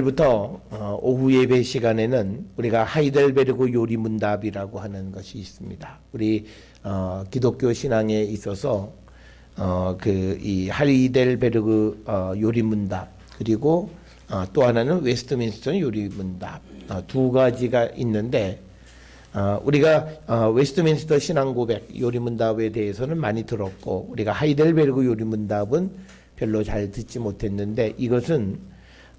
오늘부터 오후 예배 시간에는 우리가 하이델베르그 요리문답이라고 하는 것이 있습니다. 우리 기독교 신앙에 있어서 이 하이델베르그 요리문답 그리고 또 하나는 웨스트민스터 요리문답 두 가지가 있는데 우리가 웨스트민스터 신앙고백 요리문답에 대해서는 많이 들었고 우리가 하이델베르그 요리문답은 별로 잘 듣지 못했는데 이것은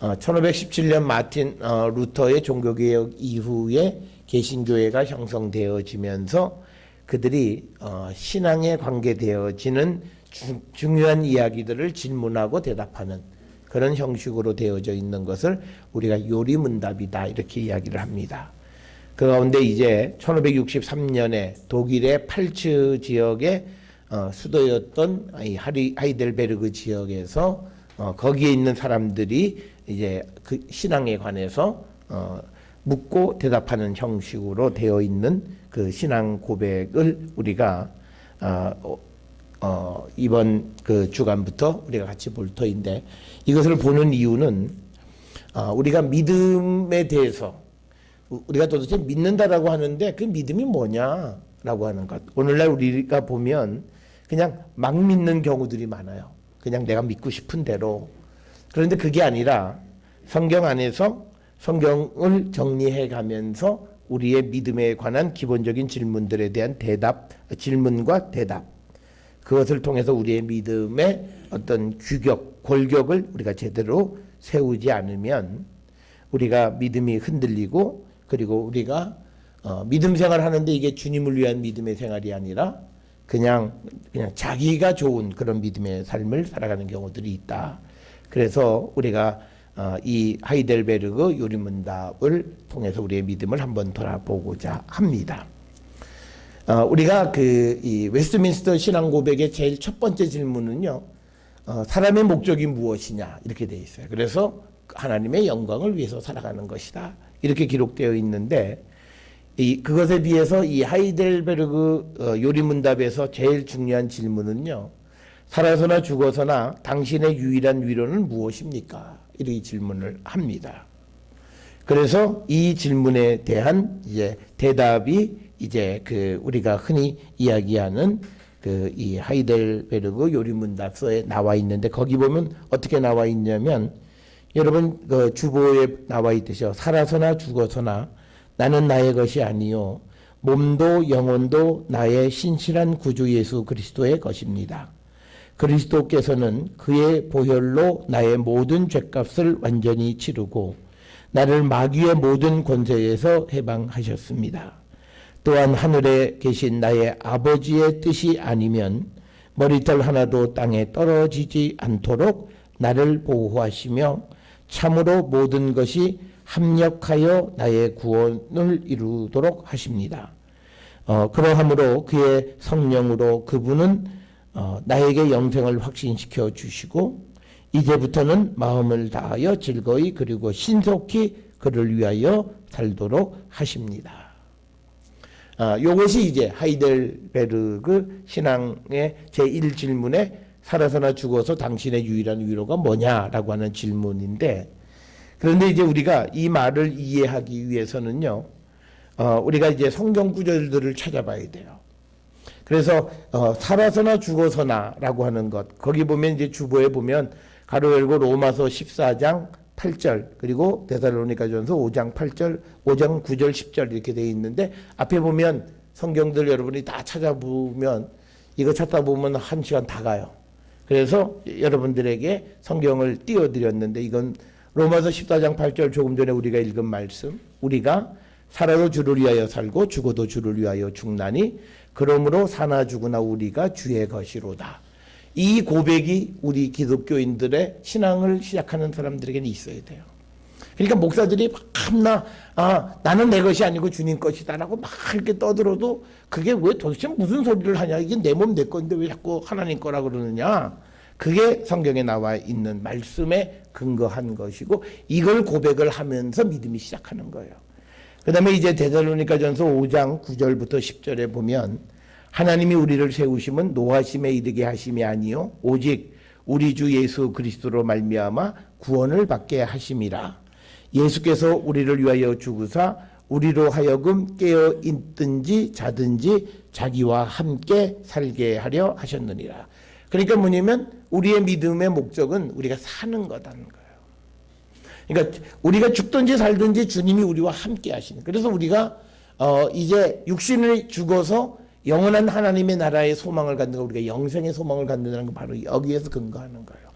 1517년 마틴 루터의 종교개혁 이후에 개신교회가 형성되어지면서 그들이 신앙에 관계되어지는 중요한 이야기들을 질문하고 대답하는 그런 형식으로 되어져 있는 것을 우리가 요리문답이다 이렇게 이야기를 합니다. 그 가운데 이제 1563년에 독일의 팔츠 지역의 수도였던 하이델베르그 지역에서 거기에 있는 사람들이 이제 그 신앙에 관해서 묻고 대답하는 형식으로 되어 있는 그 신앙 고백을 우리가 이번 그 주간부터 우리가 같이 볼 터인데 이것을 보는 이유는 우리가 믿음에 대해서 우리가 도대체 믿는다라고 하는데 그 믿음이 뭐냐라고 하는 것. 오늘날 우리가 보면 그냥 막 믿는 경우들이 많아요. 그냥 내가 믿고 싶은 대로. 그런데 그게 아니라 성경 안에서 성경을 정리해 가면서 우리의 믿음에 관한 기본적인 질문들에 대한 질문과 대답. 그것을 통해서 우리의 믿음의 어떤 골격을 우리가 제대로 세우지 않으면 우리가 믿음이 흔들리고 그리고 우리가 믿음 생활 하는데 이게 주님을 위한 믿음의 생활이 아니라 그냥 자기가 좋은 그런 믿음의 삶을 살아가는 경우들이 있다. 그래서 우리가 이 하이델베르그 요리문답을 통해서 우리의 믿음을 한번 돌아보고자 합니다. 우리가 이 웨스트민스터 신앙 고백의 제일 첫 번째 질문은요, 사람의 목적이 무엇이냐 이렇게 돼 있어요. 그래서 하나님의 영광을 위해서 살아가는 것이다 이렇게 기록되어 있는데 그것에 비해서 이 하이델베르그 요리문답에서 제일 중요한 질문은요, 살아서나 죽어서나 당신의 유일한 위로는 무엇입니까? 이렇게 질문을 합니다. 그래서 이 질문에 대한 이제 대답이 이제 우리가 흔히 이야기하는 이 하이델베르그 요리문답서에 나와 있는데 거기 보면 어떻게 나와 있냐면 여러분 주보에 나와 있듯이요. 살아서나 죽어서나 나는 나의 것이 아니요 몸도 영혼도 나의 신실한 구주 예수 그리스도의 것입니다. 그리스도께서는 그의 보혈로 나의 모든 죗값을 완전히 치르고 나를 마귀의 모든 권세에서 해방하셨습니다. 또한 하늘에 계신 나의 아버지의 뜻이 아니면 머리털 하나도 땅에 떨어지지 않도록 나를 보호하시며 참으로 모든 것이 합력하여 나의 구원을 이루도록 하십니다. 그러함으로 그의 성령으로 그분은 나에게 영생을 확신시켜 주시고 이제부터는 마음을 다하여 즐거이 그리고 신속히 그를 위하여 살도록 하십니다. 이것이 이제 하이델베르그 신앙의 제1질문에 살아서나 죽어서 당신의 유일한 위로가 뭐냐라고 하는 질문인데 그런데 이제 우리가 이 말을 이해하기 위해서는요, 우리가 이제 성경 구절들을 찾아봐야 돼요. 그래서 살아서나 죽어서나라고 하는 것 거기 보면 이제 주보에 보면 가로 열고 로마서 14장 8절 그리고 데살로니가전서 5장 8절 5장 9절 10절 이렇게 되어 있는데 앞에 보면 성경들 여러분이 다 찾아보면 이거 찾다 보면 1시간 다 가요. 그래서 여러분들에게 성경을 띄워드렸는데 이건 로마서 14장 8절 조금 전에 우리가 읽은 말씀 우리가 살아도 주를 위하여 살고 죽어도 주를 위하여 죽나니 그러므로 사나 죽으나 우리가 주의 것이로다. 이 고백이 우리 기독교인들의 신앙을 시작하는 사람들에게는 있어야 돼요. 그러니까 목사들이 나는 내 것이 아니고 주님 것이다라고 막 이렇게 떠들어도 그게 왜 도대체 무슨 소리를 하냐. 이게 내 몸 내 건데 왜 자꾸 하나님 거라 그러느냐. 그게 성경에 나와 있는 말씀에 근거한 것이고 이걸 고백을 하면서 믿음이 시작하는 거예요. 그 다음에 이제 데살로니가전서 5장 9절부터 10절에 보면 하나님이 우리를 세우심은 노하심에 이르게 하심이 아니요 오직 우리 주 예수 그리스도로 말미암아 구원을 받게 하심이라. 예수께서 우리를 위하여 죽으사 우리로 하여금 깨어 있든지 자든지 자기와 함께 살게 하려 하셨느니라. 그러니까 뭐냐면 우리의 믿음의 목적은 우리가 사는 거다는 거예요. 그러니까 우리가 죽든지 살든지 주님이 우리와 함께 하시는. 그래서 우리가 이제 육신을 죽어서 영원한 하나님의 나라의 소망을 갖는 거, 우리가 영생의 소망을 갖는다는 거 바로 여기에서 근거하는 거예요.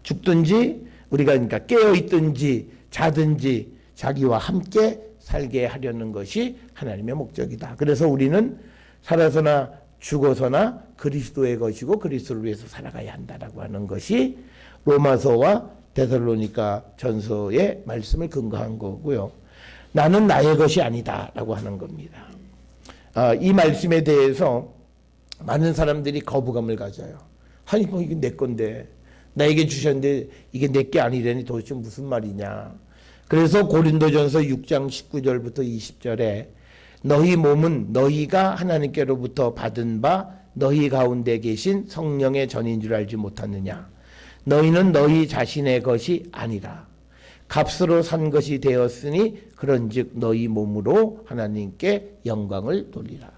죽든지 우리가 그러니까 깨어 있든지 자든지 자기와 함께 살게 하려는 것이 하나님의 목적이다. 그래서 우리는 살아서나 죽어서나 그리스도의 것이고 그리스도를 위해서 살아가야 한다라고 하는 것이 로마서와 데살로니가 전서의 말씀을 근거한 거고요. 나는 나의 것이 아니다라고 하는 겁니다. 이 말씀에 대해서 많은 사람들이 거부감을 가져요. 아니 뭐 이게 내 건데 나에게 주셨는데 이게 내 게 아니라니 도대체 무슨 말이냐. 그래서 고린도전서 6장 19절부터 20절에 너희 몸은 너희가 하나님께로부터 받은 바 너희 가운데 계신 성령의 전인 줄 알지 못하느냐. 너희는 너희 자신의 것이 아니라 값으로 산 것이 되었으니 그런즉 너희 몸으로 하나님께 영광을 돌리라.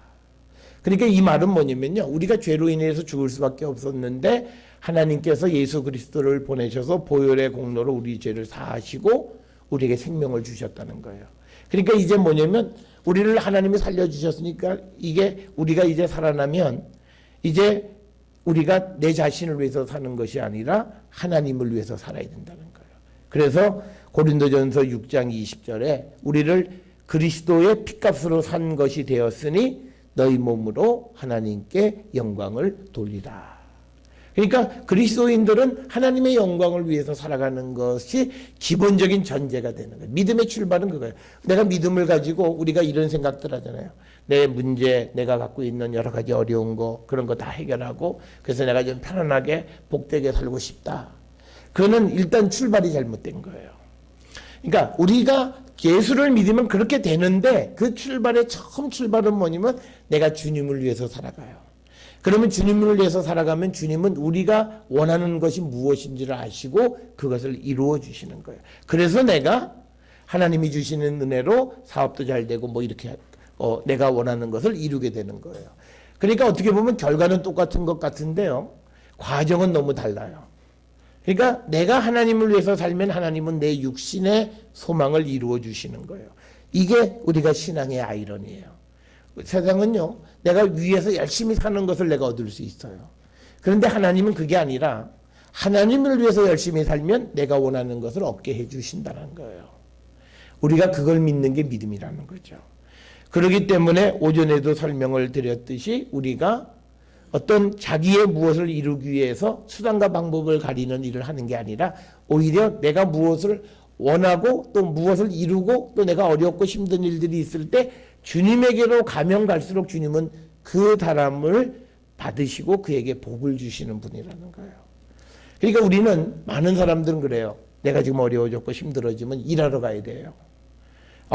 그러니까 이 말은 뭐냐면요, 우리가 죄로 인해서 죽을 수밖에 없었는데 하나님께서 예수 그리스도를 보내셔서 보혈의 공로로 우리 죄를 사하시고 우리에게 생명을 주셨다는 거예요. 그러니까 이제 뭐냐면 우리를 하나님이 살려주셨으니까 이게 우리가 이제 살아나면 이제 우리가 내 자신을 위해서 사는 것이 아니라 하나님을 위해서 살아야 된다는 거예요. 그래서 고린도전서 6장 20절에 우리를 그리스도의 피값으로 산 것이 되었으니 너희 몸으로 하나님께 영광을 돌리라. 그러니까 그리스도인들은 하나님의 영광을 위해서 살아가는 것이 기본적인 전제가 되는 거예요. 믿음의 출발은 그거예요. 내가 믿음을 가지고 우리가 이런 생각들 하잖아요. 내 문제, 내가 갖고 있는 여러 가지 어려운 거, 그런 거 다 해결하고 그래서 내가 좀 편안하게 복되게 살고 싶다. 그거는 일단 출발이 잘못된 거예요. 그러니까 우리가 예수를 믿으면 그렇게 되는데 그 출발의 처음 출발은 뭐냐면 내가 주님을 위해서 살아가요. 그러면 주님을 위해서 살아가면 주님은 우리가 원하는 것이 무엇인지를 아시고 그것을 이루어 주시는 거예요. 그래서 내가 하나님이 주시는 은혜로 사업도 잘 되고 뭐 이렇게 내가 원하는 것을 이루게 되는 거예요. 그러니까 어떻게 보면 결과는 똑같은 것 같은데요, 과정은 너무 달라요. 그러니까 내가 하나님을 위해서 살면 하나님은 내 육신의 소망을 이루어 주시는 거예요. 이게 우리가 신앙의 아이러니예요. 세상은요, 내가 위에서 열심히 사는 것을 내가 얻을 수 있어요. 그런데 하나님은 그게 아니라 하나님을 위해서 열심히 살면 내가 원하는 것을 얻게 해주신다는 거예요. 우리가 그걸 믿는 게 믿음이라는 거죠. 그렇기 때문에 오전에도 설명을 드렸듯이 우리가 어떤 자기의 무엇을 이루기 위해서 수단과 방법을 가리는 일을 하는 게 아니라 오히려 내가 무엇을 원하고 또 무엇을 이루고 또 내가 어렵고 힘든 일들이 있을 때 주님에게로 가면 갈수록 주님은 그 사람을 받으시고 그에게 복을 주시는 분이라는 거예요. 그러니까 우리는 많은 사람들은 그래요. 내가 지금 어려워졌고 힘들어지면 일하러 가야 돼요.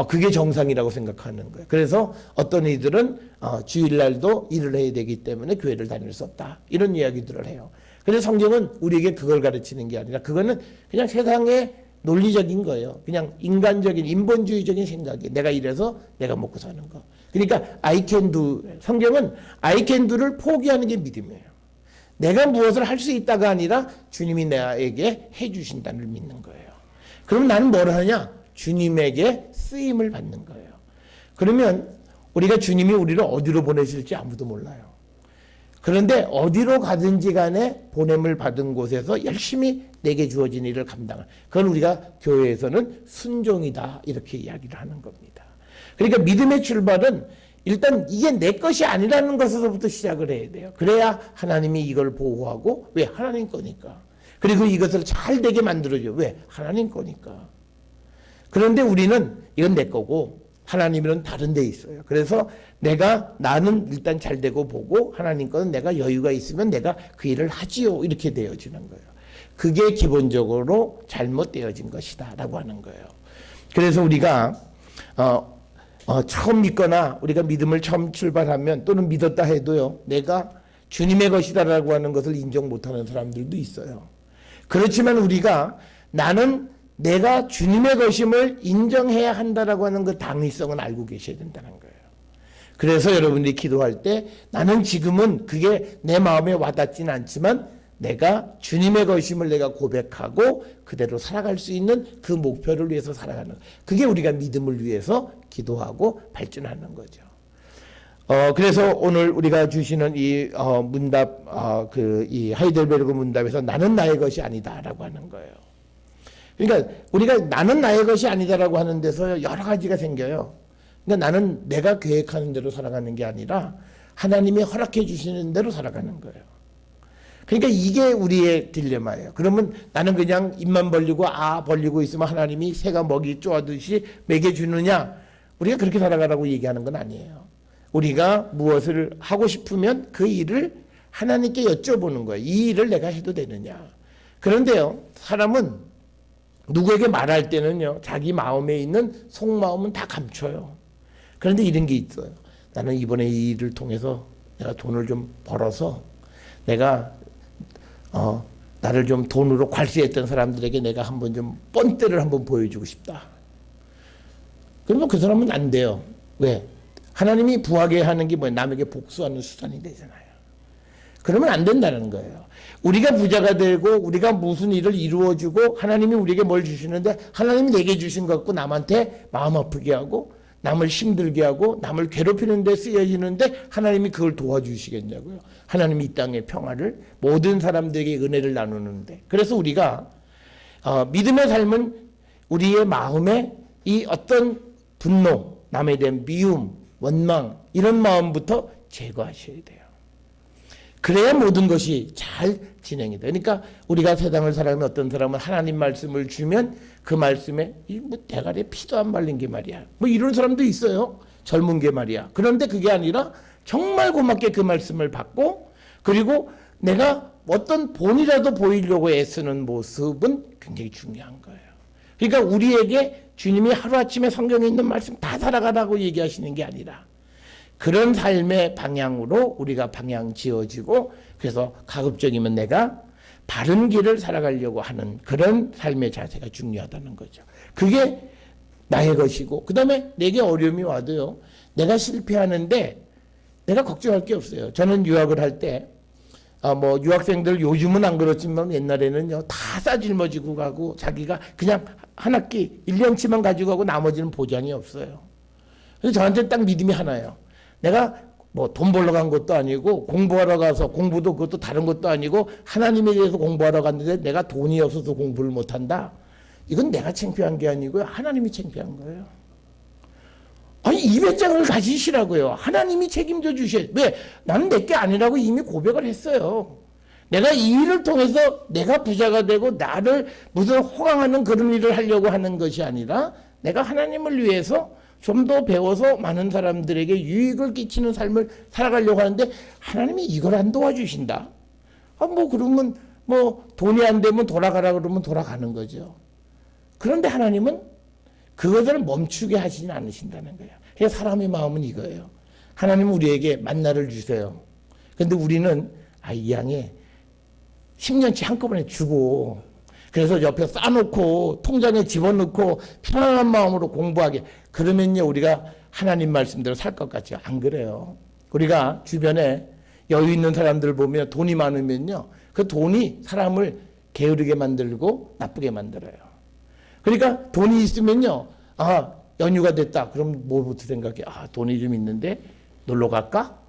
그게 정상이라고 생각하는 거예요. 그래서 어떤 이들은 주일날도 일을 해야 되기 때문에 교회를 다닐 수 없다. 이런 이야기들을 해요. 그래서 성경은 우리에게 그걸 가르치는 게 아니라 그거는 그냥 세상의 논리적인 거예요. 그냥 인간적인 인본주의적인 생각이 내가 이래서 내가 먹고 사는 거. 그러니까 I can do. 성경은 I can do를 포기하는 게 믿음이에요. 내가 무엇을 할 수 있다가 아니라 주님이 나에게 해주신다를 믿는 거예요. 그럼 나는 뭘 하냐? 주님에게 쓰임을 받는 거예요. 그러면 우리가 주님이 우리를 어디로 보내실지 아무도 몰라요. 그런데 어디로 가든지 간에 보냄을 받은 곳에서 열심히 내게 주어진 일을 감당할. 그건 우리가 교회에서는 순종이다 이렇게 이야기를 하는 겁니다. 그러니까 믿음의 출발은 일단 이게 내 것이 아니라는 것에서부터 시작을 해야 돼요. 그래야 하나님이 이걸 보호하고, 왜? 하나님 거니까. 그리고 이것을 잘 되게 만들어줘. 왜? 하나님 거니까. 그런데 우리는 이건 내 거고 하나님은 다른 데 있어요. 그래서 나는 일단 잘 되고 보고 하나님 거는 내가 여유가 있으면 내가 그 일을 하지요. 이렇게 되어지는 거예요. 그게 기본적으로 잘못되어진 것이다 라고 하는 거예요. 그래서 우리가 처음 믿거나 우리가 믿음을 처음 출발하면 또는 믿었다 해도요, 내가 주님의 것이다라고 하는 것을 인정 못하는 사람들도 있어요. 그렇지만 우리가 나는 내가 주님의 것임을 인정해야 한다라고 하는 그 당위성은 알고 계셔야 된다는 거예요. 그래서 여러분들이 기도할 때 나는 지금은 그게 내 마음에 와닿지는 않지만 내가 주님의 것임을 내가 고백하고 그대로 살아갈 수 있는 그 목표를 위해서 살아가는 거예요. 그게 우리가 믿음을 위해서 기도하고 발전하는 거죠. 그래서 오늘 우리가 주시는 이 문답, 이 하이델베르그 문답에서 나는 나의 것이 아니다라고 하는 거예요. 그러니까 우리가 나는 나의 것이 아니다라고 하는 데서 여러 가지가 생겨요. 그러니까 나는 내가 계획하는 대로 살아가는 게 아니라 하나님이 허락해 주시는 대로 살아가는 거예요. 그러니까 이게 우리의 딜레마예요. 그러면 나는 그냥 입만 벌리고 벌리고 있으면 하나님이 새가 먹이 쪼아듯이 먹여주느냐? 우리가 그렇게 살아가라고 얘기하는 건 아니에요. 우리가 무엇을 하고 싶으면 그 일을 하나님께 여쭤보는 거예요. 이 일을 내가 해도 되느냐? 그런데요, 사람은 누구에게 말할 때는요, 자기 마음에 있는 속마음은 다 감춰요. 그런데 이런 게 있어요. 나는 이번에 이 일을 통해서 내가 돈을 좀 벌어서 내가 나를 좀 돈으로 괄수했던 사람들에게 내가 한번 좀 뻔때를 한번 보여주고 싶다. 그러면 그 사람은 안 돼요. 왜? 하나님이 부하게 하는 게 뭐예요? 남에게 복수하는 수단이 되잖아요. 그러면 안 된다는 거예요. 우리가 부자가 되고 우리가 무슨 일을 이루어주고 하나님이 우리에게 뭘 주시는데 하나님이 내게 주신 것 갖고 남한테 마음 아프게 하고 남을 힘들게 하고 남을 괴롭히는 데 쓰여지는데 하나님이 그걸 도와주시겠냐고요. 하나님이 이 땅의 평화를 모든 사람들에게 은혜를 나누는데. 그래서 우리가 믿음의 삶은 우리의 마음에 이 어떤 분노, 남에 대한 미움, 원망 이런 마음부터 제거하셔야 돼요. 그래야 모든 것이 잘 진행이 돼요. 그러니까 우리가 세상을 살아가면 어떤 사람은 하나님 말씀을 주면 그 말씀에 뭐 대가리에 피도 안 발린 게 말이야. 뭐 이런 사람도 있어요. 젊은 게 말이야. 그런데 그게 아니라 정말 고맙게 그 말씀을 받고 그리고 내가 어떤 본이라도 보이려고 애쓰는 모습은 굉장히 중요한 거예요. 그러니까 우리에게 주님이 하루아침에 성경에 있는 말씀 다 살아가라고 얘기하시는 게 아니라 그런 삶의 방향으로 우리가 방향 지어지고 그래서 가급적이면 내가 바른 길을 살아가려고 하는 그런 삶의 자세가 중요하다는 거죠. 그게 나의 것이고 그 다음에 내게 어려움이 와도요. 내가 실패하는데 내가 걱정할 게 없어요. 저는 유학을 할 때 뭐 유학생들 요즘은 안 그렇지만 옛날에는요. 다 싸질머지고 가고 자기가 그냥 한 학기 1년치만 가지고 가고 나머지는 보장이 없어요. 그래서 저한테 딱 믿음이 하나예요. 내가 뭐 돈 벌러 간 것도 아니고 공부하러 가서 공부도 그것도 다른 것도 아니고 하나님에 대해서 공부하러 갔는데 내가 돈이 없어서 공부를 못한다. 이건 내가 창피한 게 아니고요. 하나님이 창피한 거예요. 아니 입회장을 가지시라고요. 하나님이 책임져 주셔야. 왜? 나는 내게 아니라고 이미 고백을 했어요. 내가 이 일을 통해서 내가 부자가 되고 나를 무슨 호강하는 그런 일을 하려고 하는 것이 아니라 내가 하나님을 위해서 좀 더 배워서 많은 사람들에게 유익을 끼치는 삶을 살아가려고 하는데 하나님이 이걸 안 도와주신다. 뭐 그러면 뭐 돈이 안 되면 돌아가라 그러면 돌아가는 거죠. 그런데 하나님은 그것을 멈추게 하시진 않으신다는 거예요. 그래서 사람의 마음은 이거예요. 하나님은 우리에게 만나를 주세요. 그런데 우리는 이 양에 10년치 한꺼번에 주고 그래서 옆에 싸놓고 통장에 집어넣고 편안한 마음으로 공부하게 그러면요 우리가 하나님 말씀대로 살 것 같죠. 안 그래요. 우리가 주변에 여유 있는 사람들 보면 돈이 많으면요 그 돈이 사람을 게으르게 만들고 나쁘게 만들어요. 그러니까 돈이 있으면요 연휴가 됐다. 그럼 뭐부터 생각해? 돈이 좀 있는데 놀러 갈까?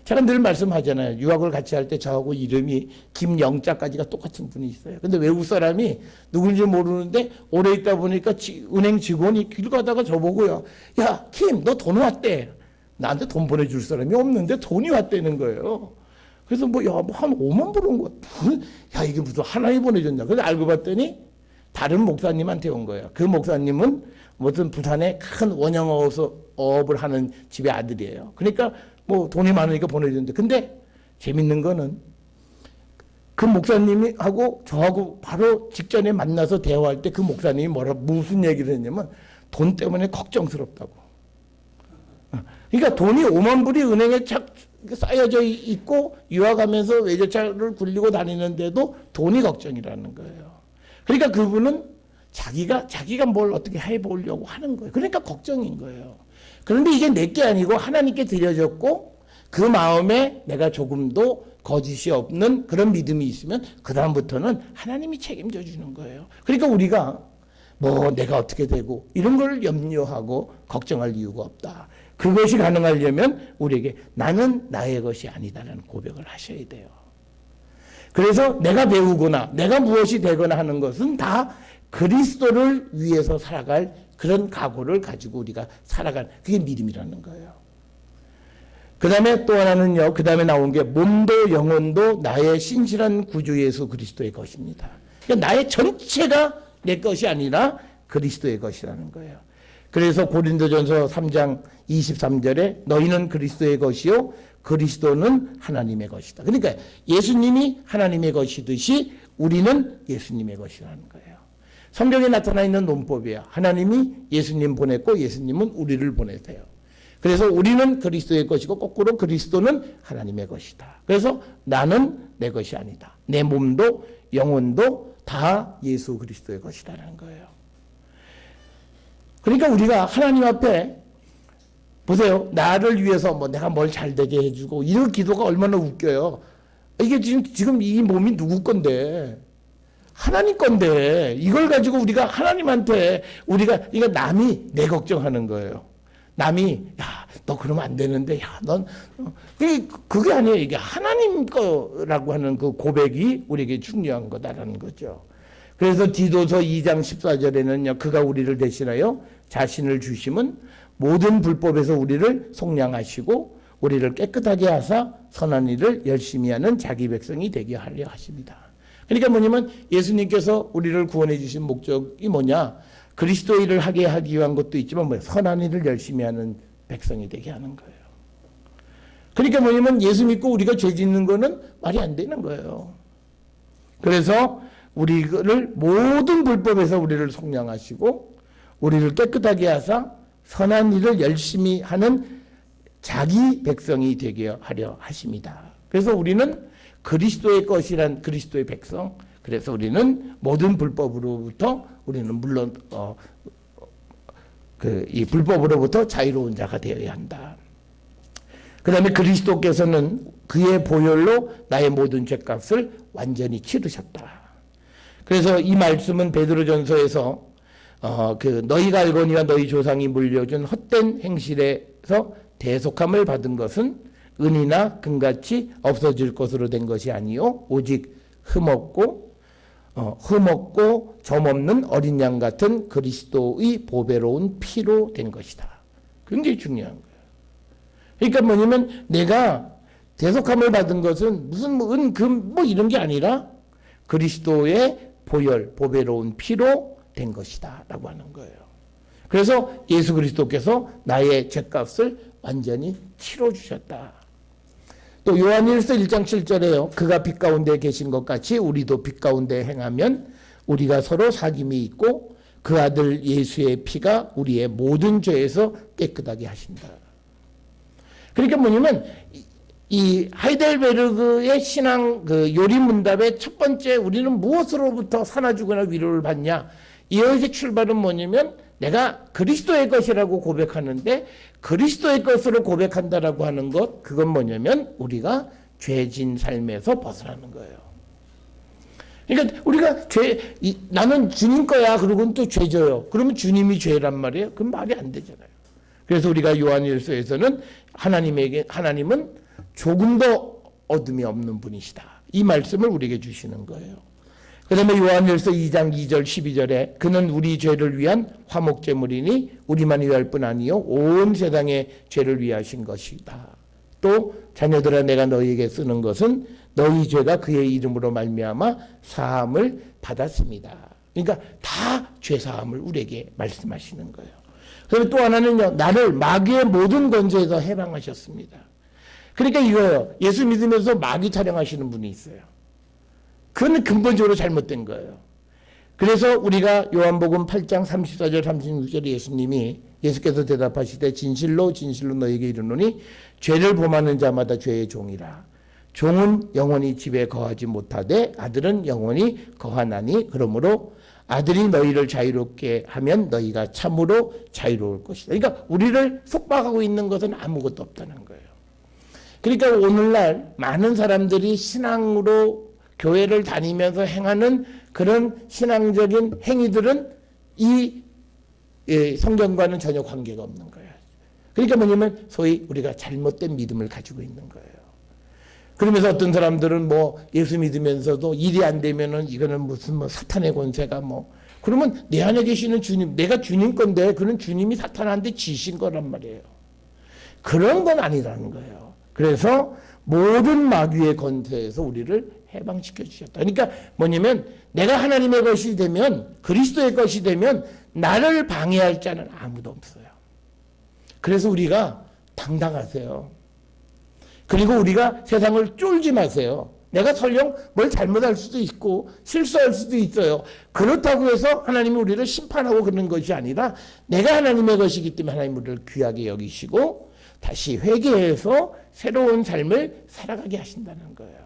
제가 늘 말씀하잖아요. 유학을 같이 할 때 저하고 이름이 김영자까지가 똑같은 분이 있어요. 근데 외국 사람이 누군지 모르는데 오래 있다 보니까 은행 직원이 길 가다가 저보고요. 야, 김, 너 돈 왔대. 나한테 돈 보내줄 사람이 없는데 돈이 왔다는 거예요. 그래서 뭐 한 5만 불 온 거야. 야, 이게 무슨 하나님 보내줬냐. 그래서 알고 봤더니 다른 목사님한테 온 거예요. 그 목사님은 무슨 부산에 큰 원형어업을 하는 집의 아들이에요. 그러니까 뭐 돈이 많으니까 보내줬는데 근데 재밌는 거는 그 목사님이 하고 저하고 바로 직전에 만나서 대화할 때 그 목사님이 무슨 얘기를 했냐면 돈 때문에 걱정스럽다고. 그러니까 돈이 5만 불이 은행에 쌓여져 있고 유학하면서 외제차를 굴리고 다니는데도 돈이 걱정이라는 거예요. 그러니까 그분은 자기가 뭘 어떻게 해보려고 하는 거예요. 그러니까 걱정인 거예요. 그런데 이게 내게 아니고 하나님께 드려졌고 그 마음에 내가 조금도 거짓이 없는 그런 믿음이 있으면 그 다음부터는 하나님이 책임져 주는 거예요. 그러니까 우리가 뭐 내가 어떻게 되고 이런 걸 염려하고 걱정할 이유가 없다. 그것이 가능하려면 우리에게 나는 나의 것이 아니다라는 고백을 하셔야 돼요. 그래서 내가 배우거나 내가 무엇이 되거나 하는 것은 다 그리스도를 위해서 살아갈 그런 각오를 가지고 우리가 살아갈 그게 믿음이라는 거예요. 그 다음에 또 하나는요. 그 다음에 나온 게 몸도 영혼도 나의 신실한 구주 예수 그리스도의 것입니다. 그러니까 나의 전체가 내 것이 아니라 그리스도의 것이라는 거예요. 그래서 고린도전서 3장 23절에 너희는 그리스도의 것이요 그리스도는 하나님의 것이다. 그러니까 예수님이 하나님의 것이듯이 우리는 예수님의 것이라는 거예요. 성경에 나타나 있는 논법이야. 하나님이 예수님 보냈고 예수님은 우리를 보내세요. 그래서 우리는 그리스도의 것이고 거꾸로 그리스도는 하나님의 것이다. 그래서 나는 내 것이 아니다. 내 몸도 영혼도 다 예수 그리스도의 것이라는 거예요. 그러니까 우리가 하나님 앞에 보세요. 나를 위해서 뭐 내가 뭘 잘되게 해주고 이런 기도가 얼마나 웃겨요. 이게 지금 이 몸이 누구 건데? 하나님 건데 이걸 가지고 우리가 하나님한테 이거 남이 내 걱정하는 거예요. 남이 야 너 그러면 안 되는데 야 넌 그게 아니에요. 이게 하나님 거라고 하는 그 고백이 우리에게 중요한 거다라는 거죠. 그래서 디도서 2장 14절에는요. 그가 우리를 대신하여 자신을 주심은 모든 불법에서 우리를 속량하시고 우리를 깨끗하게 하사 선한 일을 열심히 하는 자기 백성이 되게 하려 하십니다. 그러니까 뭐냐면 예수님께서 우리를 구원해 주신 목적이 뭐냐? 그리스도의 일을 하게 하기 위한 것도 있지만 선한 일을 열심히 하는 백성이 되게 하는 거예요. 그러니까 뭐냐면 예수 믿고 우리가 죄 짓는 거는 말이 안 되는 거예요. 그래서 우리를 모든 불법에서 우리를 속량하시고 우리를 깨끗하게 하사 선한 일을 열심히 하는 자기 백성이 되게 하려 하십니다. 그래서 우리는 그리스도의 것이란 그리스도의 백성. 그래서 우리는 모든 불법으로부터 우리는 물론 이 불법으로부터 자유로운 자가 되어야 한다. 그 다음에 그리스도께서는 그의 보혈로 나의 모든 죄값을 완전히 치르셨다. 그래서 이 말씀은 베드로전서에서 너희가 알거니와 너희 조상이 물려준 헛된 행실에서 대속함을 받은 것은 은이나 금같이 없어질 것으로 된 것이 아니요 오직 흠없고 점없는 어린 양 같은 그리스도의 보배로운 피로 된 것이다. 굉장히 중요한 거예요. 그러니까 뭐냐면 내가 대속함을 받은 것은 무슨 은, 금 이런 게 아니라 그리스도의 보배로운 피로 된 것이다 라고 하는 거예요. 그래서 예수 그리스도께서 나의 죄값을 완전히 치러주셨다. 또 요한일서 1장 7절에요. 그가 빛 가운데 계신 것 같이 우리도 빛 가운데 행하면 우리가 서로 사귐이 있고 그 아들 예수의 피가 우리의 모든 죄에서 깨끗하게 하신다. 그러니까 뭐냐면 이 하이델베르그의 신앙 요리문답의 첫 번째 우리는 무엇으로부터 사나주거나 위로를 받냐. 이것의 출발은 뭐냐면 내가 그리스도의 것이라고 고백하는데 그리스도의 것으로 고백한다라고 하는 것 그건 뭐냐면 우리가 죄진 삶에서 벗어나는 거예요. 그러니까 우리가 나는 주님 거야 그러고는 또 죄져요. 그러면 주님이 죄란 말이에요? 그건 말이 안 되잖아요. 그래서 우리가 요한일서에서는 하나님은 조금 더 어둠이 없는 분이시다. 이 말씀을 우리에게 주시는 거예요. 그 다음에 요한일서 2장 2절 12절에 그는 우리 죄를 위한 화목제물이니 우리만이 위할 뿐 아니요 온 세상의 죄를 위하신 것이다. 또 자녀들아 내가 너희에게 쓰는 것은 너희 죄가 그의 이름으로 말미암아 사함을 받았습니다. 그러니까 다 죄사함을 우리에게 말씀하시는 거예요. 그리고 또 하나는요 나를 마귀의 모든 권세에서 해방하셨습니다. 그러니까 이거예요. 예수 믿으면서 마귀 촬영하시는 분이 있어요. 그건 근본적으로 잘못된 거예요. 그래서 우리가 요한복음 8장 34절 36절에 예수께서 대답하시되 진실로 진실로 너에게 이르노니 죄를 범하는 자마다 죄의 종이라. 종은 영원히 집에 거하지 못하되 아들은 영원히 거하나니 그러므로 아들이 너희를 자유롭게 하면 너희가 참으로 자유로울 것이다. 그러니까 우리를 속박하고 있는 것은 아무것도 없다는 거예요. 그러니까 오늘날 많은 사람들이 신앙으로 교회를 다니면서 행하는 그런 신앙적인 행위들은 이 성경과는 전혀 관계가 없는 거예요. 그러니까 뭐냐면 소위 우리가 잘못된 믿음을 가지고 있는 거예요. 그러면서 어떤 사람들은 뭐 예수 믿으면서도 일이 안 되면은 이거는 무슨 뭐 사탄의 권세가 뭐, 그러면 내 안에 계시는 주님, 내가 주님 건데 그는 주님이 사탄한테 지신 거란 말이에요. 그런 건 아니라는 거예요. 그래서 모든 마귀의 권세에서 우리를 해방시켜 주셨다. 그러니까 뭐냐면 내가 하나님의 것이 되면, 그리스도의 것이 되면 나를 방해할 자는 아무도 없어요. 그래서 우리가 당당하세요. 그리고 우리가 세상을 쫄지 마세요. 내가 설령 뭘 잘못할 수도 있고 실수할 수도 있어요. 그렇다고 해서 하나님이 우리를 심판하고 그러는 것이 아니라 내가 하나님의 것이기 때문에 하나님 우리를 귀하게 여기시고 다시 회개해서 새로운 삶을 살아가게 하신다는 거예요.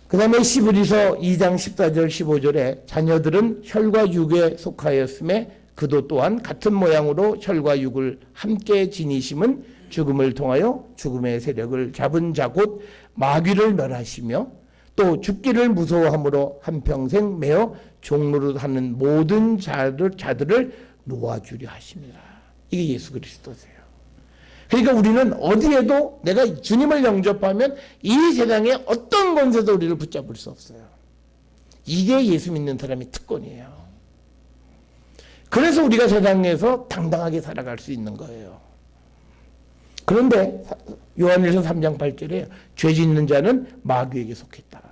그 다음에 시브리서 2장 14절 15절에 자녀들은 혈과 육에 속하였음에 그도 또한 같은 모양으로 혈과 육을 함께 지니심은 죽음을 통하여 죽음의 세력을 잡은 자 곧 마귀를 멸하시며 또 죽기를 무서워함으로 한평생 매어 종노릇하는 모든 자들을 놓아주려 하십니다. 이게 예수 그리스도세요. 그러니까 우리는 어디에도 내가 주님을 영접하면 이 세상에 어떤 권세도 우리를 붙잡을 수 없어요. 이게 예수 믿는 사람의 특권이에요. 그래서 우리가 세상에서 당당하게 살아갈 수 있는 거예요. 그런데 요한일서 3장 8절에 죄 짓는 자는 마귀에게 속했다.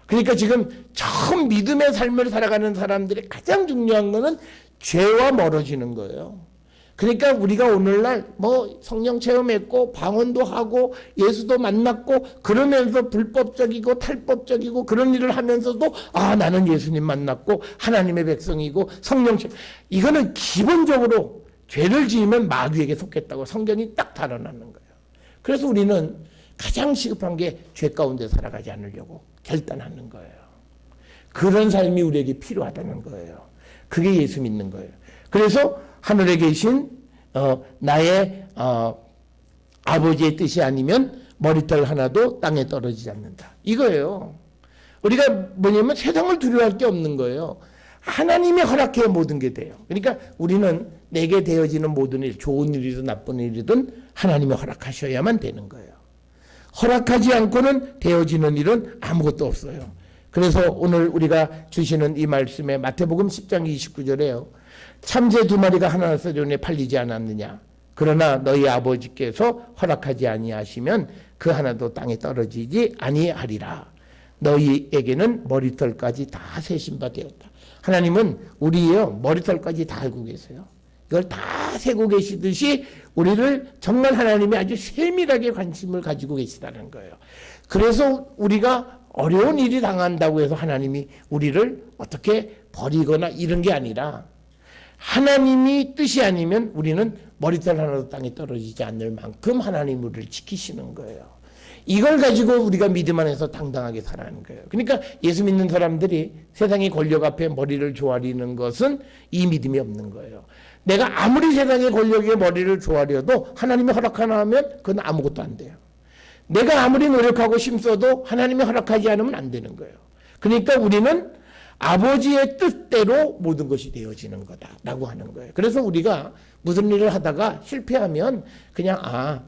그러니까 지금 처음 믿음의 삶을 살아가는 사람들이 가장 중요한 것은 죄와 멀어지는 거예요. 그러니까 우리가 오늘날 뭐 성령 체험했고 방언도 하고 예수도 만났고 그러면서 불법적이고 탈법적이고 그런 일을 하면서도 아 나는 예수님 만났고 하나님의 백성이고 성령 체험, 이거는 기본적으로 죄를 지으면 마귀에게 속했다고 성경이 딱 단언하는 거예요. 그래서 우리는 가장 시급한 게 죄 가운데 살아가지 않으려고 결단하는 거예요. 그런 삶이 우리에게 필요하다는 거예요. 그게 예수 믿는 거예요. 그래서 하늘에 계신 나의 아버지의 뜻이 아니면 머리털 하나도 땅에 떨어지지 않는다. 이거예요. 우리가 뭐냐면 세상을 두려워할 게 없는 거예요. 하나님이 허락해야 모든 게 돼요. 그러니까 우리는 내게 되어지는 모든 일, 좋은 일이든 나쁜 일이든 하나님이 허락하셔야만 되는 거예요. 허락하지 않고는 되어지는 일은 아무것도 없어요. 그래서 오늘 우리가 주시는 이 말씀에 마태복음 10장 29절에요. 참새 2마리가 하나 서론에 팔리지 않았느냐. 그러나 너희 아버지께서 허락하지 아니하시면 그 하나도 땅에 떨어지지 아니하리라. 너희에게는 머리털까지 다 세신 바 되었다. 하나님은 우리의 머리털까지 다 알고 계세요. 이걸 다 세고 계시듯이 우리를 정말 하나님이 아주 세밀하게 관심을 가지고 계시다는 거예요. 그래서 우리가 어려운 일이 당한다고 해서 하나님이 우리를 어떻게 버리거나 이런 게 아니라 하나님이 뜻이 아니면 우리는 머리털 하나도 땅에 떨어지지 않을 만큼 하나님 우리를 지키시는 거예요. 이걸 가지고 우리가 믿음 안에서 당당하게 살아가는 거예요. 그러니까 예수 믿는 사람들이 세상의 권력 앞에 머리를 조아리는 것은 이 믿음이 없는 거예요. 내가 아무리 세상의 권력에 머리를 조아려도 하나님이 허락 하나 하면 그건 아무것도 안 돼요. 내가 아무리 노력하고 힘써도 하나님이 허락하지 않으면 안 되는 거예요. 그러니까 우리는 아버지의 뜻대로 모든 것이 되어지는 거다라고 하는 거예요. 그래서 우리가 무슨 일을 하다가 실패하면 그냥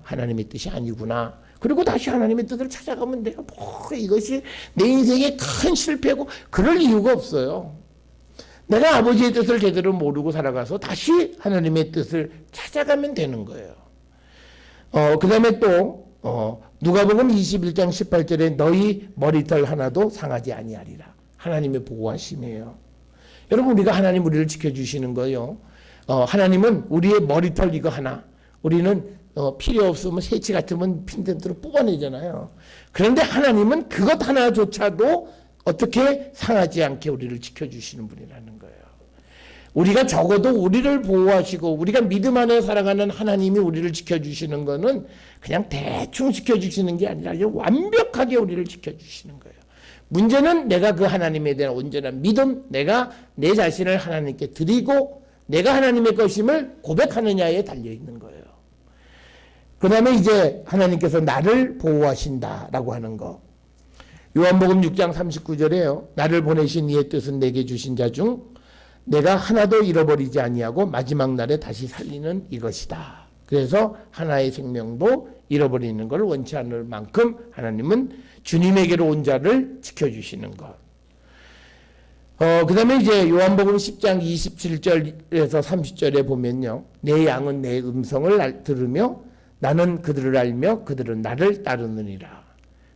하나님의 뜻이 아니구나. 그리고 다시 하나님의 뜻을 찾아가면 돼요. 이것이 내 인생의 큰 실패고 그럴 이유가 없어요. 내가 아버지의 뜻을 제대로 모르고 살아가서 다시 하나님의 뜻을 찾아가면 되는 거예요. 그 다음에 또 누가복음 21장 18절에 너희 머리털 하나도 상하지 아니하리라. 하나님의 보호하심이에요. 여러분 우리가 하나님 우리를 지켜주시는 거예요. 하나님은 우리의 머리털 이거 하나 우리는 필요 없으면 새치 같으면 핀센트로 뽑아내잖아요. 그런데 하나님은 그것 하나조차도 어떻게 상하지 않게 우리를 지켜주시는 분이라는 거예요. 우리가 적어도 우리를 보호하시고 우리가 믿음 안에 살아가는 하나님이 우리를 지켜주시는 거는 그냥 대충 지켜주시는 게 아니라 완벽하게 우리를 지켜주시는 거예요. 문제는 내가 그 하나님에 대한 온전한 믿음, 내가 내 자신을 하나님께 드리고 내가 하나님의 것임을 고백하느냐에 달려 있는 거예요. 그 다음에 이제 하나님께서 나를 보호하신다라고 하는 거. 요한복음 6장 39절에요. 나를 보내신 이의 뜻은 내게 주신 자 중 내가 하나도 잃어버리지 아니하고 마지막 날에 다시 살리는 이것이다. 그래서 하나의 생명도 잃어버리는 것을 원치 않을 만큼 하나님은 주님에게로 온 자를 지켜주시는 것. 그 다음에 이제 요한복음 10장 27절에서 30절에 보면요. 내 양은 내 음성을 들으며 나는 그들을 알며 그들은 나를 따르느니라.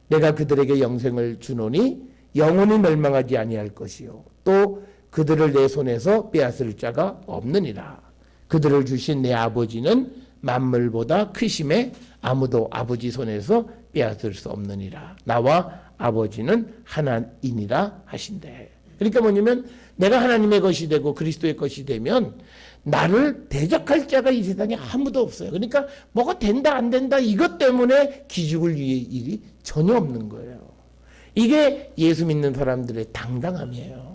내가 그들에게 영생을 주노니 영원히 멸망하지 아니할 것이요. 또 그들을 내 손에서 빼앗을 자가 없느니라. 그들을 주신 내 아버지는 만물보다 크심에 아무도 아버지 손에서 빼앗을 수 없느니라. 나와 아버지는 하나이니라 하신대. 그러니까 뭐냐면 내가 하나님의 것이 되고 그리스도의 것이 되면 나를 대적할 자가 이 세상에 아무도 없어요. 그러니까 뭐가 된다 안 된다 이것 때문에 기죽을 일이 전혀 없는 거예요. 이게 예수 믿는 사람들의 당당함이에요.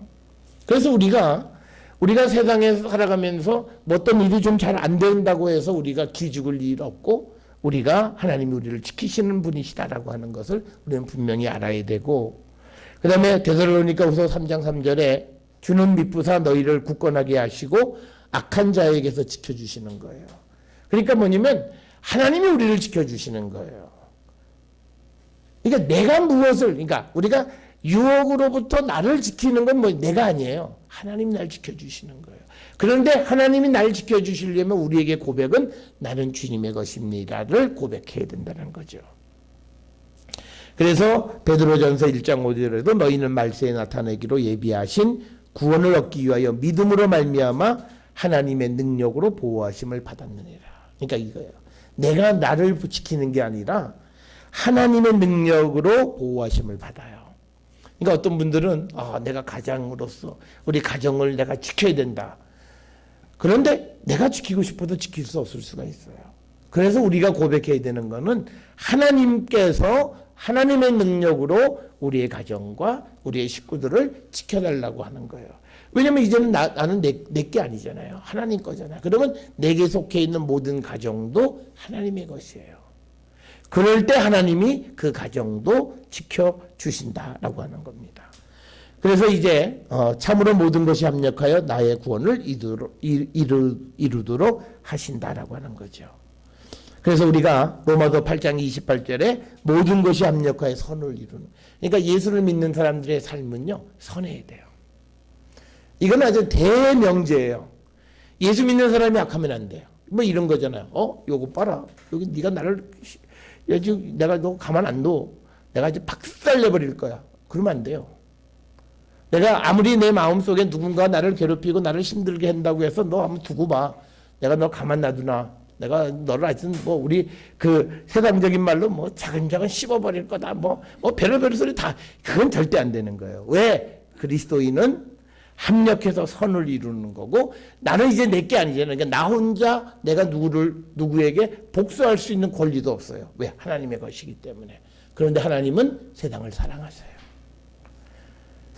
그래서 우리가 세상에서 살아가면서 뭐 어떤 일이 좀 잘 안 된다고 해서 우리가 기죽을 일 없고 우리가 하나님이 우리를 지키시는 분이시다라고 하는 것을 우리는 분명히 알아야 되고, 그 다음에 데살로니가후서 3장 3절에 주는 미쁘사 너희를 굳건하게 하시고 악한 자에게서 지켜주시는 거예요. 그러니까 뭐냐면 하나님이 우리를 지켜주시는 거예요. 그러니까 내가 무엇을, 그러니까 우리가 유혹으로부터 나를 지키는 건 뭐 내가 아니에요. 하나님이 날 지켜주시는 거예요. 그런데 하나님이 날 지켜주시려면 우리에게 고백은 나는 주님의 것입니다를 고백해야 된다는 거죠. 그래서 베드로전서 1장 5절에도 너희는 말세에 나타내기로 예비하신 구원을 얻기 위하여 믿음으로 말미암아 하나님의 능력으로 보호하심을 받았느니라. 그러니까 이거예요. 내가 나를 지키는 게 아니라 하나님의 능력으로 보호하심을 받아요. 그러니까 어떤 분들은 내가 가장으로서 우리 가정을 내가 지켜야 된다. 그런데 내가 지키고 싶어도 지킬 수 없을 수가 있어요. 그래서 우리가 고백해야 되는 것은 하나님께서 하나님의 능력으로 우리의 가정과 우리의 식구들을 지켜달라고 하는 거예요. 왜냐하면 이제는 나는 내게 아니잖아요. 하나님 거잖아요. 그러면 내게 속해 있는 모든 가정도 하나님의 것이에요. 그럴 때 하나님이 그 가정도 지켜주신다라고 하는 겁니다. 그래서 이제 참으로 모든 것이 합력하여 나의 구원을 이루도록 하신다라고 하는 거죠. 그래서 우리가 로마서 8장 28절에 모든 것이 합력하여 선을 이루는, 그러니까 예수를 믿는 사람들의 삶은요 선해야 돼요. 이건 아주 대명제예요. 예수 믿는 사람이 악하면 안 돼요. 뭐 이런 거잖아요. 요거 봐라. 여기 네가 나를 지금 내가 너 가만 안 둬. 내가 이제 박살 내버릴 거야. 그러면 안 돼요. 내가 아무리 내 마음속에 누군가 나를 괴롭히고 나를 힘들게 한다고 해서 너 한번 두고 봐. 내가 너 가만 놔두나. 내가 너를 하여튼 뭐 우리 그 세상적인 말로 뭐 차근차근 씹어버릴 거다. 뭐 별의별 소리 다. 그건 절대 안 되는 거예요. 왜? 그리스도인은 합력해서 선을 이루는 거고 나는 이제 내게 아니잖아요. 그러니까 나 혼자 내가 누구에게 복수할 수 있는 권리도 없어요. 왜? 하나님의 것이기 때문에. 그런데 하나님은 세상을 사랑하세요.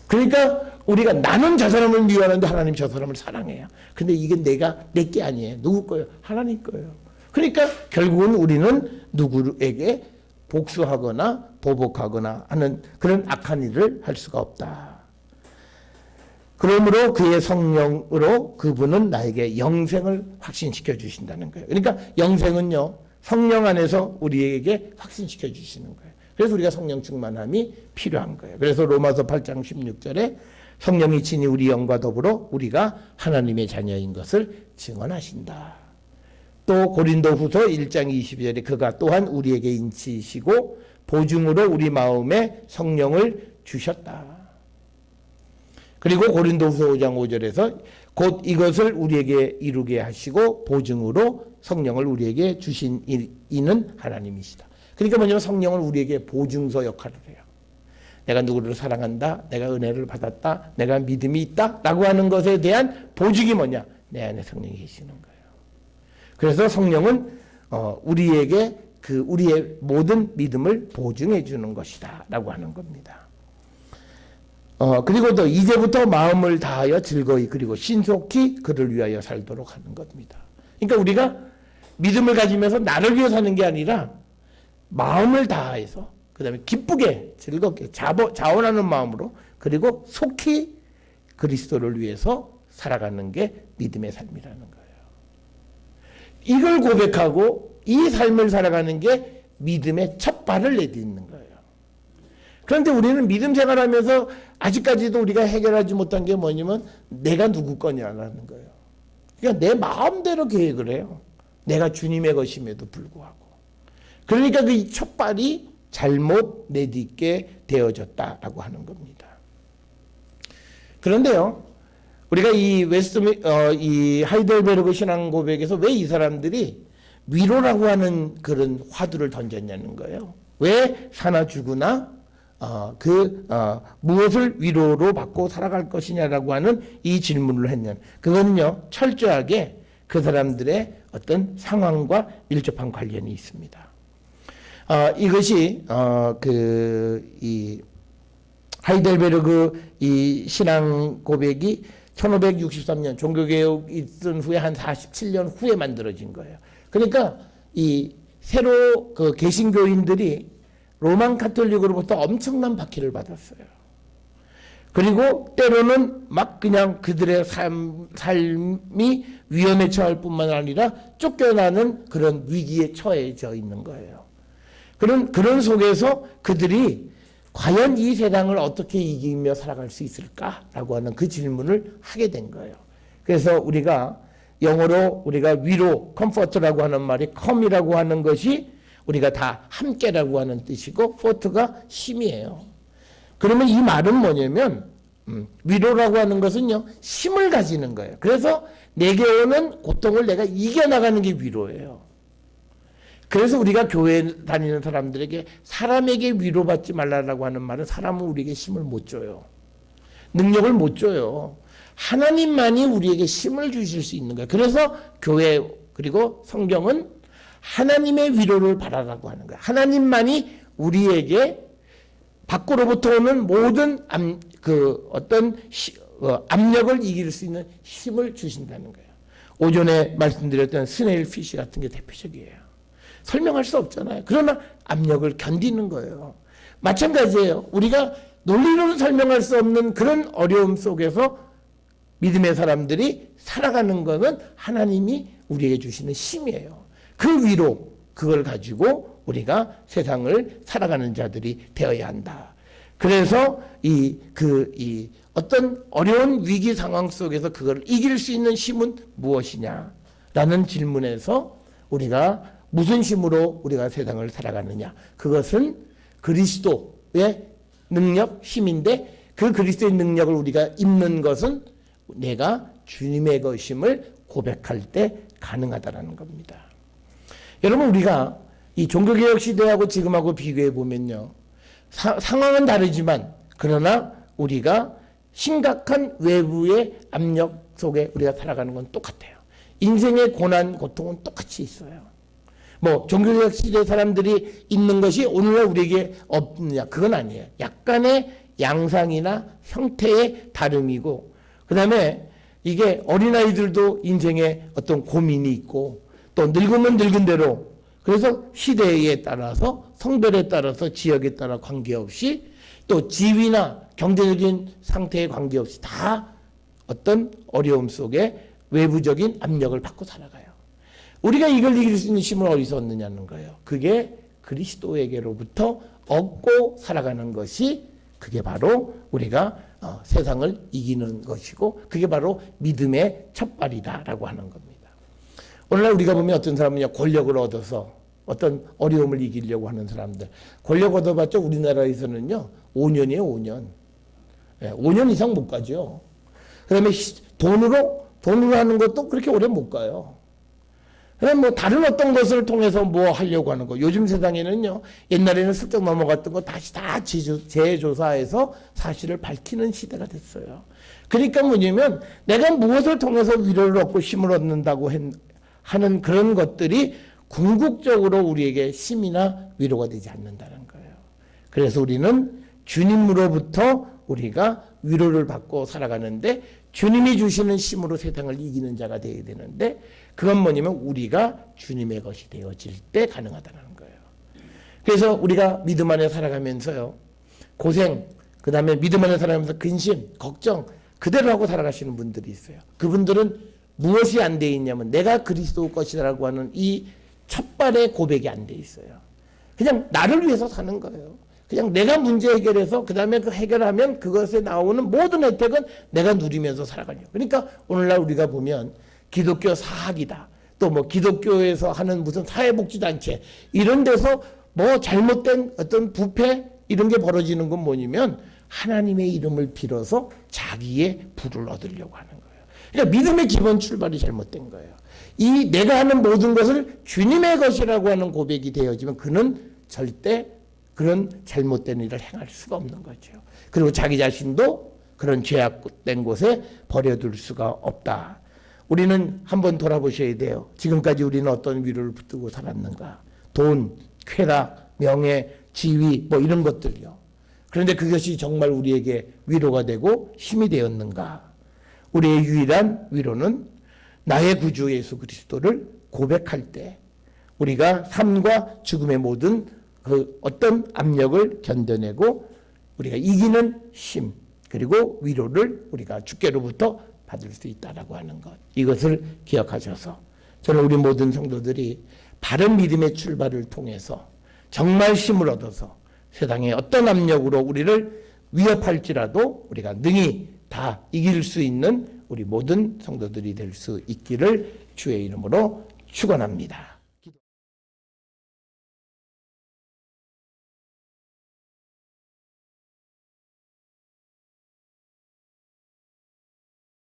그러니까 우리가 나는 저 사람을 미워하는데 하나님 저 사람을 사랑해요. 근데 이게 내게 아니에요. 누구 거예요? 하나님 거예요. 그러니까 결국은 우리는 누구에게 복수하거나 보복하거나 하는 그런 악한 일을 할 수가 없다. 그러므로 그의 성령으로 그분은 나에게 영생을 확신시켜 주신다는 거예요. 그러니까 영생은요 성령 안에서 우리에게 확신시켜 주시는 거예요. 그래서 우리가 성령 충만함이 필요한 거예요. 그래서 로마서 8장 16절에 성령이 친히 우리 영과 더불어 우리가 하나님의 자녀인 것을 증언하신다. 또 고린도후서 1장 22절에 그가 또한 우리에게 인치시고 보증으로 우리 마음에 성령을 주셨다. 그리고 고린도후서 5장 5절에서 곧 이것을 우리에게 이루게 하시고 보증으로 성령을 우리에게 주신 이는 하나님이시다. 그러니까 뭐냐면 성령을 우리에게 보증서 역할을 해요. 내가 누구를 사랑한다, 내가 은혜를 받았다, 내가 믿음이 있다 라고 하는 것에 대한 보증이 뭐냐? 내 안에 성령이 계시는 거예요. 그래서 성령은 우리에게 우리의 모든 믿음을 보증해 주는 것이다 라고 하는 겁니다. 그리고 또 이제부터 마음을 다하여 즐거이 그리고 신속히 그를 위하여 살도록 하는 겁니다. 그러니까 우리가 믿음을 가지면서 나를 위해 사는 게 아니라 마음을 다해서 그다음에 기쁘게 즐겁게 자원하는 마음으로 그리고 속히 그리스도를 위해서 살아가는 게 믿음의 삶이라는 거예요. 이걸 고백하고 이 삶을 살아가는 게 믿음의 첫 발을 내딛는 거예요. 그런데 우리는 믿음 생활하면서 아직까지도 우리가 해결하지 못한 게 뭐냐면 내가 누구 거냐라는 거예요. 그러니까 내 마음대로 계획을 해요. 내가 주님의 것임에도 불구하고. 그러니까 그 첫 발이 잘못 내딛게 되어졌다라고 하는 겁니다. 그런데요, 우리가 이 하이델베르그 신앙 고백에서 왜 이 사람들이 위로라고 하는 그런 화두를 던졌냐는 거예요. 왜 사나 죽으나 무엇을 위로로 받고 살아갈 것이냐라고 하는 이 질문을 했냐면 그거는요 철저하게 그 사람들의 어떤 상황과 밀접한 관련이 있습니다. 이것이 이 하이델베르그 이 신앙 고백이 1563년 종교개혁이 있은 후에 한 47년 후에 만들어진 거예요. 그러니까 이 새로 그 개신교인들이 로만 카톨릭으로부터 엄청난 박해를 받았어요. 그리고 때로는 막 그냥 그들의 삶이 위험에 처할 뿐만 아니라 쫓겨나는 그런 위기에 처해져 있는 거예요. 그런 속에서 그들이 과연 이 세상을 어떻게 이기며 살아갈 수 있을까라고 하는 그 질문을 하게 된 거예요. 그래서 우리가 영어로 우리가 위로, 컴포트라고 하는 말이 come이라고 하는 것이 우리가 다 함께라고 하는 뜻이고 fort가 힘이에요. 그러면 이 말은 뭐냐면 위로라고 하는 것은요 힘을 가지는 거예요. 그래서 내게 오는 고통을 내가 이겨나가는 게 위로예요. 그래서 우리가 교회 다니는 사람들에게 사람에게 위로받지 말라라고 하는 말은 사람은 우리에게 힘을 못 줘요. 능력을 못 줘요. 하나님만이 우리에게 힘을 주실 수 있는 거예요. 그래서 교회 그리고 성경은 하나님의 위로를 바라라고 하는 거예요. 하나님만이 우리에게 밖으로부터 오는 모든 압력을 이길 수 있는 힘을 주신다는 거예요. 오전에 말씀드렸던 스네일 피쉬 같은 게 대표적이에요. 설명할 수 없잖아요. 그러나 압력을 견디는 거예요. 마찬가지예요. 우리가 논리로는 설명할 수 없는 그런 어려움 속에서 믿음의 사람들이 살아가는 것은 하나님이 우리에게 주시는 힘이에요. 그 위로 그걸 가지고 우리가 세상을 살아가는 자들이 되어야 한다. 그래서 어떤 어려운 위기 상황 속에서 그걸 이길 수 있는 힘은 무엇이냐라는 질문에서 우리가 무슨 힘으로 우리가 세상을 살아가느냐. 그것은 그리스도의 능력, 힘인데 그 그리스도의 능력을 우리가 입는 것은 내가 주님의 것임을 고백할 때 가능하다라는 겁니다. 여러분 우리가 이 종교개혁 시대하고 지금하고 비교해 보면요. 상황은 다르지만 그러나 우리가 심각한 외부의 압력 속에 우리가 살아가는 건 똑같아요. 인생의 고난, 고통은 똑같이 있어요. 종교개혁 시대 사람들이 있는 것이 오늘날 우리에게 없느냐 그건 아니에요. 약간의 양상이나 형태의 다름이고 그 다음에 이게 어린아이들도 인생에 어떤 고민이 있고 또 늙으면 늙은 대로 그래서 시대에 따라서 성별에 따라서 지역에 따라 관계없이 또 지위나 경제적인 상태에 관계없이 다 어떤 어려움 속에 외부적인 압력을 받고 살아가요. 우리가 이걸 이길 수 있는 힘을 어디서 얻느냐는 거예요. 그게 그리스도에게로부터 얻고 살아가는 것이 그게 바로 우리가 세상을 이기는 것이고 그게 바로 믿음의 첫발이다라고 하는 겁니다. 오늘날 우리가 보면 어떤 사람은 권력을 얻어서 어떤 어려움을 이기려고 하는 사람들 권력 얻어봤자 우리나라에서는요 5년이에요 5년. 5년 이상 못 가죠. 그 다음에 돈으로 하는 것도 그렇게 오래 못 가요. 그럼 다른 어떤 것을 통해서 하려고 하는 거. 요즘 세상에는요, 옛날에는 슬쩍 넘어갔던 거 다시 다 재조사해서 사실을 밝히는 시대가 됐어요. 그러니까 뭐냐면, 내가 무엇을 통해서 위로를 얻고 힘을 얻는다고 하는 그런 것들이 궁극적으로 우리에게 힘이나 위로가 되지 않는다는 거예요. 그래서 우리는 주님으로부터 우리가 위로를 받고 살아가는데 주님이 주시는 힘으로 세상을 이기는 자가 되어야 되는데 그건 뭐냐면 우리가 주님의 것이 되어질 때 가능하다는 거예요. 그래서 우리가 믿음 안에 살아가면서요. 고생, 그 다음에 믿음 안에 살아가면서 근심, 걱정 그대로 하고 살아가시는 분들이 있어요. 그분들은 무엇이 안 돼 있냐면 내가 그리스도 것이라고 하는 이 첫발의 고백이 안 돼 있어요. 그냥 나를 위해서 사는 거예요. 그냥 내가 문제 해결해서 그 다음에 그 해결하면 그것에 나오는 모든 혜택은 내가 누리면서 살아가려고. 그러니까 오늘날 우리가 보면 기독교 사학이다. 또 뭐 기독교에서 하는 무슨 사회복지단체 이런 데서 뭐 잘못된 어떤 부패 이런 게 벌어지는 건 뭐냐면 하나님의 이름을 빌어서 자기의 부를 얻으려고 하는 거예요. 그러니까 믿음의 기본 출발이 잘못된 거예요. 이 내가 하는 모든 것을 주님의 것이라고 하는 고백이 되어지면 그는 절대 그런 잘못된 일을 행할 수가 없는 거죠. 그리고 자기 자신도 그런 죄악된 곳에 버려둘 수가 없다. 우리는 한번 돌아보셔야 돼요. 지금까지 우리는 어떤 위로를 붙들고 살았는가. 돈, 쾌락, 명예, 지위 뭐 이런 것들요. 그런데 그것이 정말 우리에게 위로가 되고 힘이 되었는가. 우리의 유일한 위로는 나의 구주 예수 그리스도를 고백할 때 우리가 삶과 죽음의 모든 그 어떤 압력을 견뎌내고 우리가 이기는 힘 그리고 위로를 우리가 주께로부터 받을 수 있다라고 하는 것. 이것을 기억하셔서 저는 우리 모든 성도들이 바른 믿음의 출발을 통해서 정말 힘을 얻어서 세상의 어떤 압력으로 우리를 위협할지라도 우리가 능히 다 이길 수 있는 우리 모든 성도들이 될 수 있기를 주의 이름으로 축원합니다.